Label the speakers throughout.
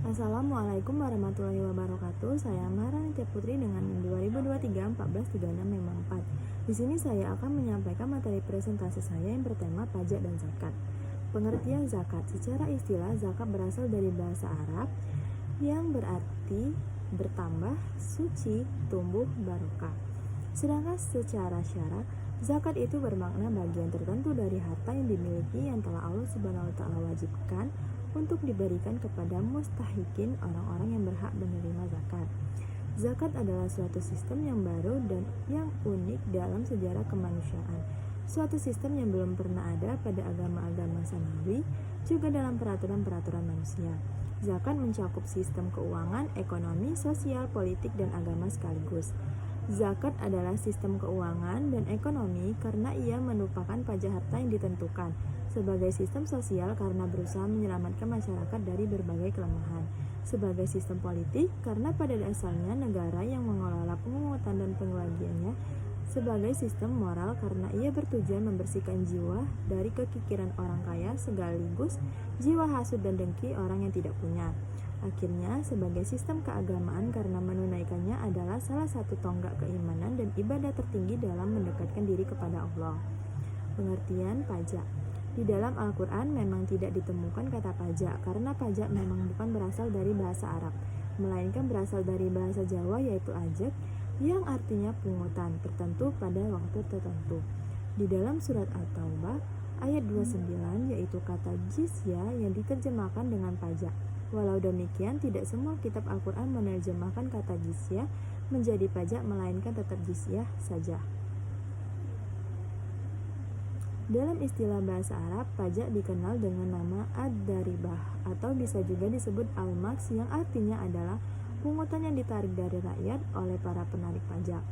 Speaker 1: Assalamualaikum warahmatullahi wabarakatuh. Saya Mara Nitya Putri dengan 2023-1436 4. Di sini saya akan menyampaikan materi presentasi saya yang bertema pajak dan zakat. Pengertian zakat. Secara istilah, zakat berasal dari bahasa Arab yang berarti bertambah, suci, tumbuh, barokah. Sedangkan secara syara, zakat itu bermakna bagian tertentu dari harta yang dimiliki yang telah Allah Subhanahu wa taala wajibkan untuk diberikan kepada mustahikin, orang-orang yang berhak menerima zakat. Zakat adalah suatu sistem yang baru dan yang unik dalam sejarah kemanusiaan. Suatu sistem yang belum pernah ada pada agama-agama samawi, juga dalam peraturan-peraturan manusia. Zakat mencakup sistem keuangan, ekonomi, sosial, politik, dan agama sekaligus. Zakat adalah sistem keuangan dan ekonomi karena ia merupakan pajak harta yang ditentukan, sebagai sistem sosial karena berusaha menyelamatkan masyarakat dari berbagai kelemahan, sebagai sistem politik karena pada dasarnya negara yang mengelola pemungutan dan pembagiannya, sebagai sistem moral karena ia bertujuan membersihkan jiwa dari kekikiran orang kaya sekaligus jiwa hasut dan dengki orang yang tidak punya. Akhirnya, sebagai sistem keagamaan karena menunaikannya adalah salah satu tonggak keimanan dan ibadah tertinggi dalam mendekatkan diri kepada Allah. Pengertian pajak. Di dalam Al-Quran memang tidak ditemukan kata pajak karena pajak memang bukan berasal dari bahasa Arab, melainkan berasal dari bahasa Jawa yaitu ajak yang artinya pungutan tertentu pada waktu tertentu. Di dalam surat At-Taubah ayat 29 yaitu kata jizyah yang diterjemahkan dengan pajak. Walau demikian, tidak semua kitab Al-Quran menerjemahkan kata jizyah menjadi pajak melainkan tetap jizyah saja. Dalam istilah bahasa Arab, pajak dikenal dengan nama ad-daribah atau bisa juga disebut al-maks yang artinya adalah pungutan yang ditarik dari rakyat oleh para penarik pajak.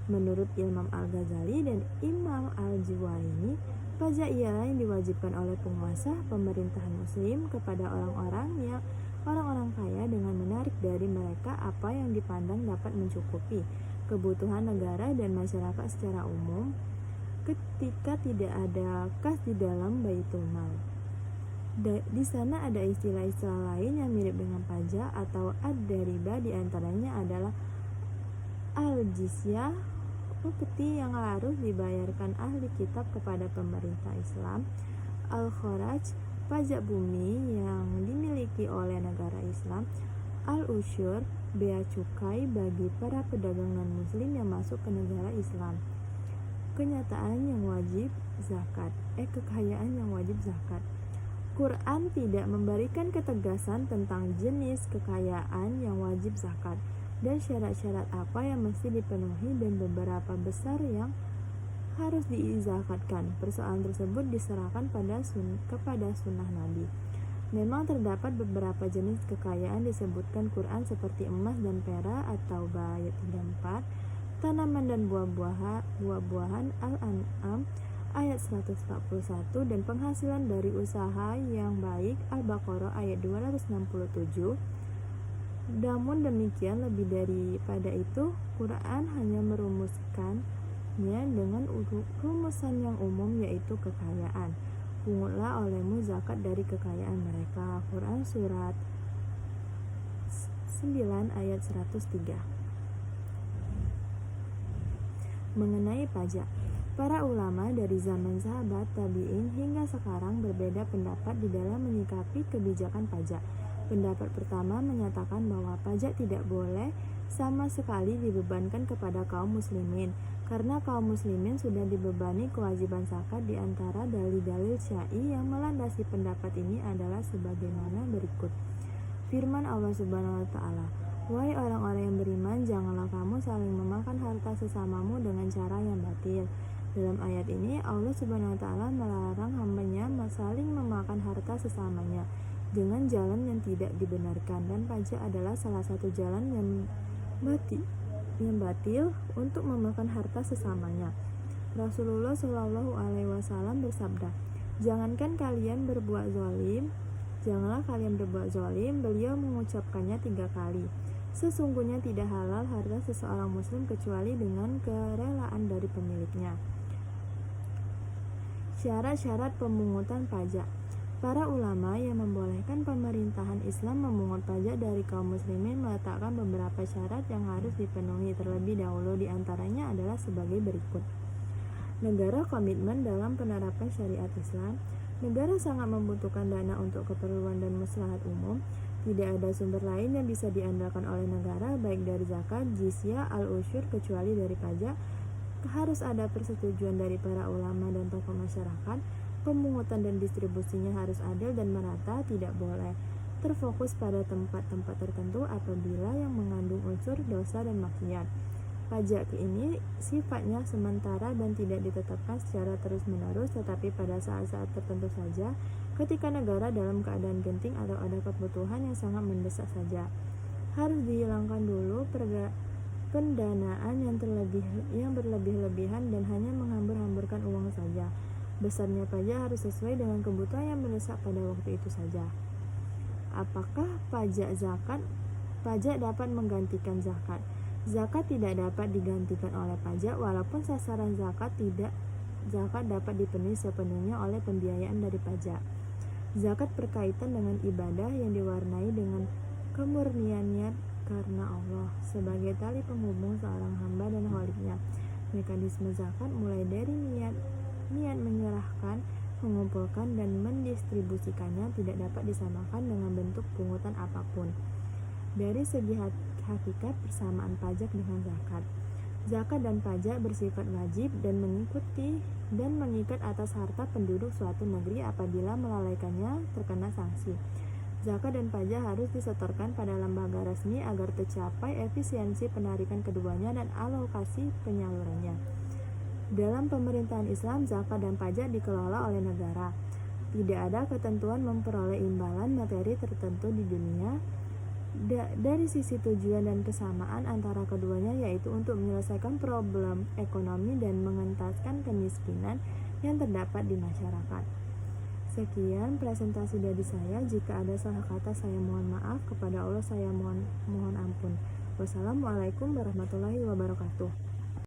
Speaker 1: Menurut Imam Al-Ghazali dan Imam Al-Juwayni, pajak ialah yang diwajibkan oleh penguasa pemerintahan muslim kepada orang-orang kaya dengan menarik dari mereka apa yang dipandang dapat mencukupi kebutuhan negara dan masyarakat secara umum ketika tidak ada kas di dalam baitul mal. Di sana ada istilah-istilah lain yang mirip dengan pajak atau ad-daribah, diantaranya adalah al-jizyah, upeti yang harus dibayarkan ahli kitab kepada pemerintah Islam, al-kharaj, pajak bumi yang dimiliki oleh negara Islam, al-usyur, bea cukai bagi para pedagang non-muslim yang masuk ke negara Islam. Kenyataan yang wajib zakat, kekayaan yang wajib zakat. Quran tidak memberikan ketegasan tentang jenis kekayaan yang wajib zakat dan syarat-syarat apa yang mesti dipenuhi dan beberapa besar yang harus dizakatkan. Persoalan tersebut diserahkan kepada sunnah Nabi. Memang terdapat beberapa jenis kekayaan disebutkan Quran seperti emas dan perak atau ayat 34, tanaman dan buah-buahan Al-An'am ayat 141 dan penghasilan dari usaha yang baik Al-Baqarah ayat 267. Namun demikian, lebih daripada itu, Quran hanya merumuskannya dengan rumusan yang umum yaitu kekayaan. Pungutlah olehmu zakat dari kekayaan mereka. Quran surat 9 ayat 103. Mengenai pajak, para ulama dari zaman sahabat, tabi'in hingga sekarang berbeda pendapat di dalam menyikapi kebijakan pajak. Pendapat pertama menyatakan bahwa pajak tidak boleh sama sekali dibebankan kepada kaum muslimin karena kaum muslimin sudah dibebani kewajiban zakat. Di antara dalil-dalil syar'i yang melandasi pendapat ini adalah sebagaimana berikut. Firman Allah Subhanahu wa taala, "Wahai orang-orang yang beriman, janganlah kamu saling memakan harta sesamamu dengan cara yang batil." Dalam ayat ini, Allah Subhanahu wa taala melarang hamba-Nya saling memakan harta sesamanya dengan jalan yang tidak dibenarkan, dan pajak adalah salah satu jalan yang batil untuk memakan harta sesamanya. Rasulullah Shallallahu alaihi wasallam bersabda, Janganlah kalian berbuat zalim. Beliau mengucapkannya 3 kali. Sesungguhnya tidak halal harta seseorang muslim kecuali dengan kerelaan dari pemiliknya. Syarat-syarat pemungutan pajak. Para ulama yang membolehkan pemerintahan Islam memungut pajak dari kaum muslimin meletakkan beberapa syarat yang harus dipenuhi terlebih dahulu, di antaranya adalah sebagai berikut. Negara komitmen dalam penerapan syariat Islam. Negara sangat membutuhkan dana untuk keperluan dan maslahat umum. Tidak ada sumber lain yang bisa diandalkan oleh negara, baik dari zakat, jizyah, al-usyur, kecuali dari pajak. Harus ada persetujuan dari para ulama dan tokoh masyarakat. Pemungutan dan distribusinya harus adil dan merata, tidak boleh terfokus pada tempat-tempat tertentu apabila yang mengandung unsur dosa dan maksiat. Pajak ini sifatnya sementara dan tidak ditetapkan secara terus-menerus, tetapi pada saat-saat tertentu saja, ketika negara dalam keadaan genting atau ada kebutuhan yang sangat mendesak saja. Harus dihilangkan dulu pendanaan yang berlebih-lebihan dan hanya menghambur-hamburkan uang saja. Besarnya pajak harus sesuai dengan kebutuhan yang mendesak pada waktu itu saja. Apakah pajak dapat menggantikan zakat? Zakat tidak dapat digantikan oleh pajak, walaupun sasaran zakat dapat dipenuhi sepenuhnya oleh pembiayaan dari pajak. Zakat berkaitan dengan ibadah yang diwarnai dengan kemurnian niat karena Allah sebagai tali penghubung seorang hamba dan Khaliknya. Mekanisme zakat mulai dari niat menyerahkan, mengumpulkan, dan mendistribusikannya tidak dapat disamakan dengan bentuk pungutan apapun. Dari segi hakikat persamaan pajak dengan zakat. Zakat dan pajak bersifat wajib dan mengikat atas harta penduduk suatu negeri. Apabila melalaikannya terkena sanksi. Zakat dan pajak harus disetorkan pada lembaga resmi agar tercapai efisiensi penarikan keduanya dan alokasi penyalurannya. Dalam pemerintahan Islam, zakat dan pajak dikelola oleh negara. Tidak ada ketentuan memperoleh imbalan materi tertentu di dunia. Dari sisi tujuan dan kesamaan antara keduanya, yaitu untuk menyelesaikan problem ekonomi dan mengentaskan kemiskinan yang terdapat di masyarakat. Sekian presentasi dari saya. Jika ada salah kata, saya mohon maaf. Kepada Allah saya mohon ampun. Wassalamualaikum warahmatullahi wabarakatuh.